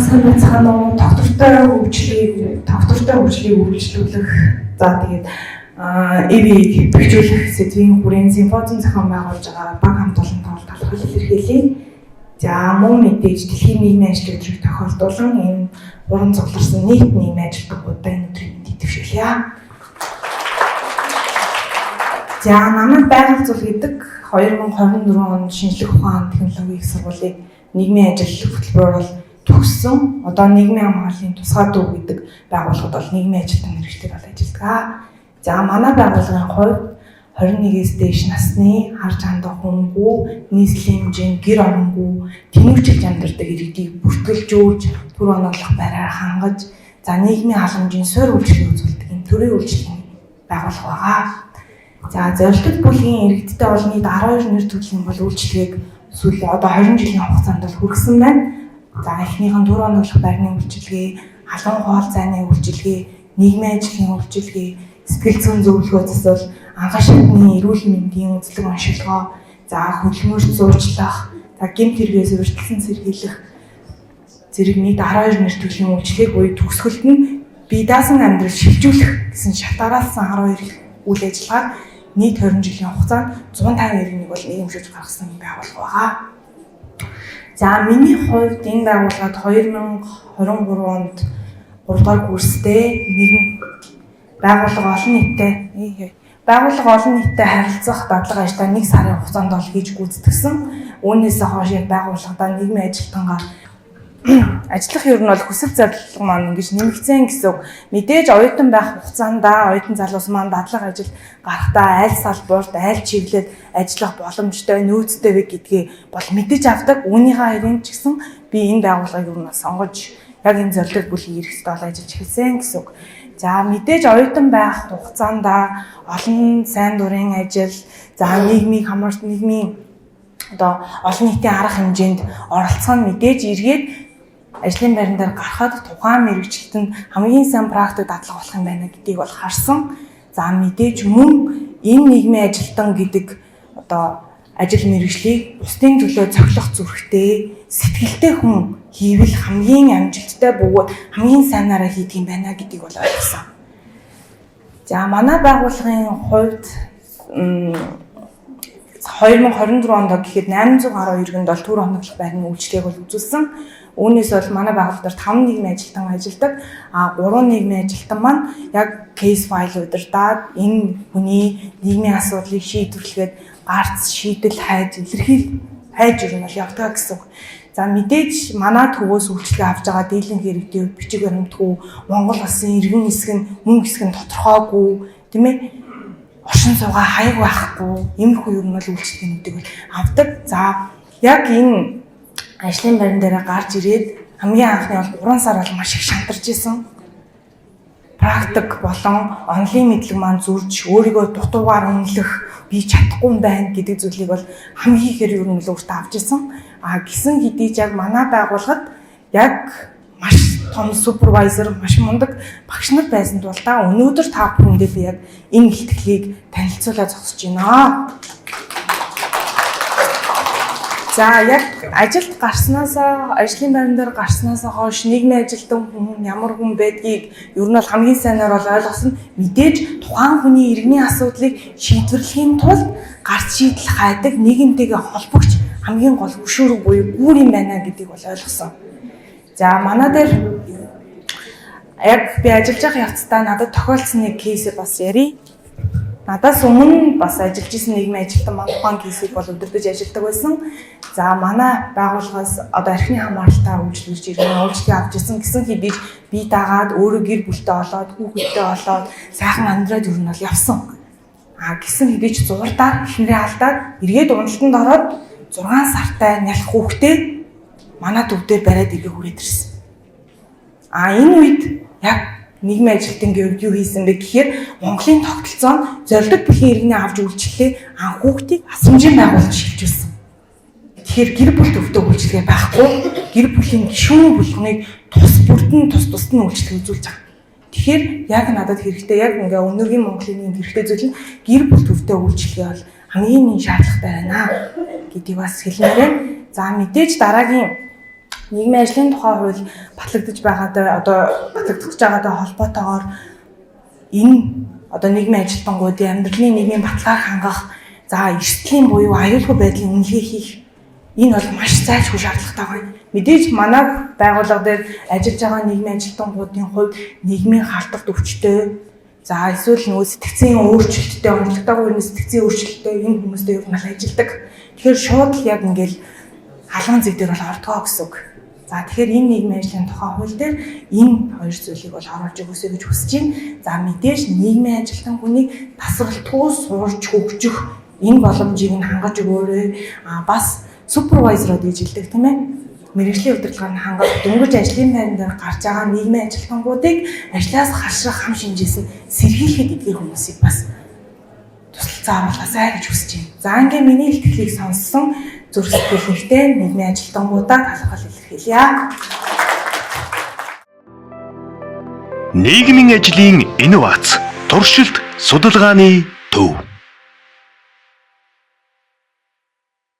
сайн байцгаана уу? Доктортой хөгжлийг үргэлжлүүлэх. За тэгээд эвийг бэхжүүлэх сэдвийн хүрээнд симпозиум зохион байгуулж байгаа баг хамт олон талхал илэрхийлье. За мөн мэдээж дэлхийн нийгмийн ажил өдрийг тохиолдуулан энэ уран цугларсан нийт нийгмийн ажилтнуудаа энэ өдрийг мэдээлжүүлье. За намайг байгаль зул гэдэг 2024 онд шинжлэх ухаан технологийн их сургуулийн нийгмийн ажил хөтөлбөрөөр бол төгссөн. Одоо нийгмийн хамгааллын тусгай дүү гэдэг байгууллагад бол нийгмийн ажилтан мэргэжлэр бол ажилладаг. За манай байгууллагын хувьд 21-ээс дээш насны харж хандах хүнгүй, нийслэлийн хэмжээнд гэр оронгүй, тэнэгчилж амьдардаг иргэдийг бүртгэлжүүлж, түр оноглох байраар хангаж, за нийгмийн халамжийн суурь үйлчлэгийг үзүүлдэг энэ төрийн үйлчлэгийн байгууллага байгаа. За зорилттой бүлгийн иргэдтэй олонний 12 нэр төрлийн бол үйлчлэгийг сүүлийн одоо 20 жилийн хугацаанд бол хүргэсэн байна. За эхнийх нь түр оноглох байрны үйлчилгээ, халуун хоол зайны үйлчилгээ, нийгмийн ажлын үйлчилгээ, сэтгэл зүйн зөвлөгөө засвал, анхан шатны эрүүл мэндийн үзлэг оншилгоо, за хөдөлмөрт зуучлах, за гэмт хэрэгээс урьдчилан сэргийлэх зэрэг нийт 12 нэр төрлийн үйлчлэгийг буюу төгсгөлд нь бие даасан амьдрал шилжүүлэх гэсэн шатаараалсан 12 үйл ажиллагааг нийт 20 жилийн хугацаанд 150 иргэнийг бол нийгэмшүүлж гаргасан байгууллага байгаа. За миний хувьд энэ байгууллагад 2023 онд 3 дугаар курстэй байгууллага олон нийтэд харилцах дадлага ажлаа 1 сарын хугацаанд бол хийж гүйцэтгсэн. Үүнээс хойш яг байгууллагадаа нийгмийн ажилтнгаа ажиллах ер нь бол хүсэл зорилго маань ингэж нэмэгдсэн гэсэн. Мэдээж оюутан байх хугацаанд оюутан залуус маань дадлага ажил гарахдаа аль салбарт, аль чиглэлд ажиллах боломжтой, нөөцтэй вэ гэдгийг бол мэдэж авдаг. Үүнийхээ хэрэг ч гэсэн би энэ байгууллагыг ер нь сонгож яг энэ зорилго бүлгийн эрхтэй бол ажиллаж эхэлсэн гэсэн. За мэдээж оюутан байх хугацаанд олон сайн дурын ажил, за нийгмийн хамаарч нийгмийн одоо олон нийтийн арга хэмжээнд оролцох нь мэдээж эргээд ажлын байран дээр гарахад тухайн мэргэжилтэнд хамгийн сайн практик дадлага болох юм байна гэдгийг бол харсан. За мэдээж мөн энэ нийгмийн ажилтан гэдэг одоо ажил мэргэжлийг бусдын төлөө цоглох зүрхтэй, сэтгэлтэй хүн хийвэл хамгийн амжилттай бөгөөд хамгийн сайнаараа хийдэг юм байна гэдгийг бол ойлгосон. За манай байгууллагын хувьд 2024 онд гэхэд 812 иргэнд бол түр оноглох байрны үйлчлэгийг бол үзүүлсэн. Үүнээс бол манай байгууллагаар 5 нийгмийн ажилтан ажилладаг. 3 нийгмийн ажилтан маань яг кейс файл удирдаад энэ хүний нийгмийн асуудлыг шийдвэрлэхэд гарц шийдэл хайж ер нь бол явдаг гэсэн. За мэдээж манай төвөөс үйлчлэг авч байгаа дийлэнх иргэдийн бичиг баримтгүй, Монгол улсын иргэн хэсэг нь мөн хэсэг нь тодорхойгүй, тийм ээ? Оршин суугаа хаяг байхгүй, иймэрхүү ер нь бол үйлчлэгнүүдийг бол авдаг. За яг энэ ажлын байран дээр гарч ирээд хамгийн анхны бол 3 сар бол маш их шантарч исэн. Практик болон онлайн мэдлэг маань зүрж өөрийгөө дутуугаар үнэлэх би чадахгүй юм байна гэдэг зүйлийг бол хамгийн ихээр ер нь л өөртөө авч исэн. Гисэн хэдий ч яг манай байгууллагад яг маш том супервайзер, маш мундаг багш нар байсан тул өнөөдөр та бүхэндээ би яг энэ илтгэлийг танилцуулаад зогсож байна. За яг ажилд гарснаасаа, ажлын байран дээр гарснаасаа хойш нийгмийн ажилтан хүн ямар хүн байдгийг ер нь бол хамгийн сайнаар бол ойлгосон. Мэдээж тухайн хүний иргэний асуудлыг шийдвэрлэхийн тулд гарц шийдэл хайдаг нийгэмтэйгээ холбогч хамгийн гол хөшөөрөг буюу гүүр юм байна гэдгийг бол ойлгосон. За манай дээр яг би ажиллаж байгаа явцдаа надад тохиолдсон нэг кейсээ бас ярий. Надаас өмнө бас ажиллаж исэн нийгмийн ажилтан маань тухайн кейсийг бол удирдах ажилладаг байсан. За манай байгууллагаас одоо архины хамааралтай үйлчлүүлж иргэн үйлчлэг авч исэн гэсэн хэдий би дагаад өөрөө гэр бүлтэй болоод хүүхэдтэй болоод сайхан амьдраад ер нь бол явсан. Гэсэн хэдий ч зурдаа эхнэрээ алдаад эргээд уналтанд ороод 6 сартай нялх хүүхдээ манай төв дээр бариад иргээ хүрээд ирсэн. Энэ үед яг нийгмийн ажилтны гэвд юу хийсэн бэ гэхээр Монголын тогтолцоо зорилт бүлгийн иргэний авч үйлчлэлээ анх хүүхдийг асамжийн байгуулалт шилжүүлсэн. Тэгэхээр гэр бүл төвтэй үйлчлэгээ байхгүй, гэр бүлийн гишүүн булганыг тусд нь үйлчлэг үзүүлж байгаа. Тэгэхээр яг надад хэрэгтэй, яг ингээ өнөөгийн Монголын хэрэгтэй зүйл нь гэр бүл төвтэй үйлчлэгээ бол хамгийн шаардлагатай байна гэдгийг бас хэлмээрээ. За мэдээж дараагийн нийгмийн ажлын тухай хууль батлагдаж байгаатай холбоотойгоор энэ одоо нийгмийн ажилтнуудын амьдралын нийгмийн баталгааг хангах, за эрсдлийн буюу аюулгүй байдлын үнэлгээ хийх энэ бол маш зайлшгүй шаардлагатай байна. Мэдээж манай байгууллага дээр ажиллаж байгаа нийгмийн ажилтнуудын хувьд нийгмийн халдварт өвчтөй, за эсвэл нөгөө сэтгцийн өөрчлөлттэй, онцлогтойгоо сэтгцийн өөрчлөлттэй энэ хүмүүстэй ер нь ажилладаг. Тэгэхээр шууд л яг ингээл халуун зэв дээр бол ордгоо гэсэн үг. За тэгэхээр энэ нийгмийн ажлын тухай хууль дээр энэ хоёр зүйлийг бол оруулж өгөөсэй гэж хүсэж байна. За мэдээж нийгмийн ажилтан хүнийг тасралтгүй суурж хөгжих энэ боломжийг нь хангаж өгөөрэй. Бас супервайзерууд гэж хэлдэг тийм ээ. Мэргэжлийн удирдлагыг хангах, дөнгөж ажлын байран дээр гарч байгаа нийгмийн ажилтнуудыг ажлаас хашрах хам шинжээс сэргийлэхэд эдгээр хүмүүсийг бас туслалцаа оруулаасай гэж хүсэж байна. За ингээ миний илтгэлийг сонссон зүрх сэтгэлтэй нийгмийн ажилтнуудаа талархал илэрхийлье. Нийгмийн ажлын инновац, туршилт, судалгааны төв.